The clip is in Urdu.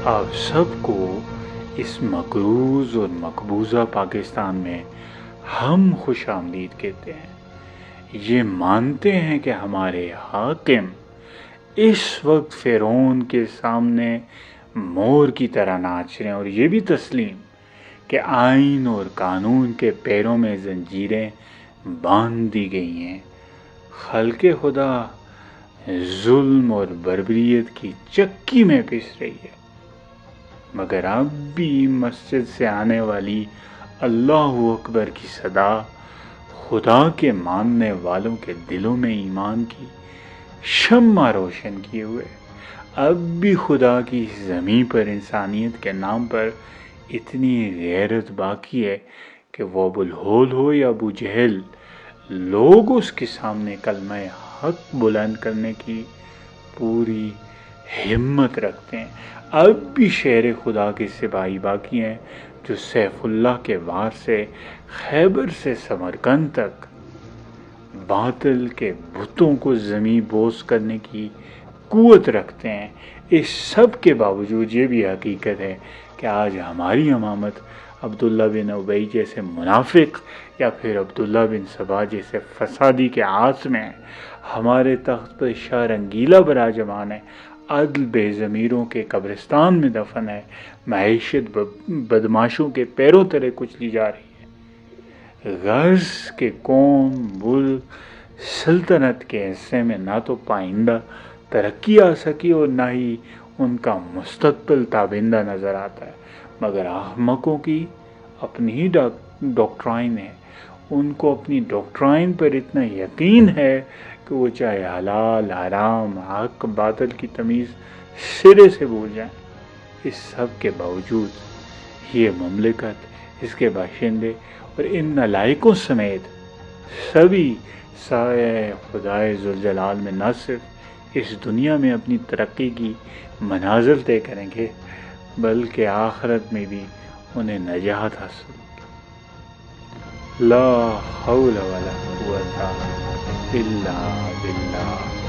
آپ سب کو اس مقروض اور مقبوضہ پاکستان میں ہم خوش آمدید کہتے ہیں۔ یہ مانتے ہیں کہ ہمارے حاکم اس وقت فرعون کے سامنے مور کی طرح ناچ رہے ہیں، اور یہ بھی تسلیم کہ آئین اور قانون کے پیروں میں زنجیریں باندھ دی گئی ہیں۔ خلق خدا ظلم اور بربریت کی چکی میں پس رہی ہے، مگر اب بھی مسجد سے آنے والی اللہ اکبر کی صدا خدا کے ماننے والوں کے دلوں میں ایمان کی شمع روشن کیے ہوئے اب بھی خدا کی زمین پر انسانیت کے نام پر اتنی غیرت باقی ہے کہ وہ ابو الہول ہو یا ابو جہل، لوگ اس کے سامنے کلمہ حق بلند کرنے کی پوری ہمت رکھتے ہیں۔ اب بھی شہر خدا کے سپاہی باقی ہیں جو سیف اللہ کے وار سے خیبر سے سمرقند تک باطل کے بتوں کو زمین بوس کرنے کی قوت رکھتے ہیں۔ اس سب کے باوجود یہ بھی حقیقت ہے کہ آج ہماری امامت عبداللہ بن ابی جیسے منافق یا پھر عبداللہ بن سبا جیسے فسادی کے آس میں ہے۔ ہمارے تخت پر شاہ رنگیلا براجمان ہے، عدل بے ضمیروں کے قبرستان میں دفن ہے، معیشت بدماشوں کے پیروں تلے کچلی جا رہی ہے۔ غرض کہ قوم، ملک، سلطنت کے حصے میں نہ تو پائندہ ترقی آ سکی اور نہ ہی ان کا مستقبل تابندہ نظر آتا ہے، مگر احمقوں کی اپنی ہی ڈاکٹرائن ہے۔ ان کو اپنی ڈاکٹرائن پر اتنا یقین ہے کہ وہ چاہے حلال، حرام، حق، باطل کی تمیز سرے سے بھول جائیں۔ اس سب کے باوجود یہ مملکت، اس کے باشندے اور ان نالائقوں سمیت سبھی سایہ خدائے ذوالجلال میں نہ صرف اس دنیا میں اپنی ترقی کی منازل طے کریں گے بلکہ آخرت میں بھی انہیں نجات حاصل ہوگی۔ لا حول ولا قوت الا باللہ۔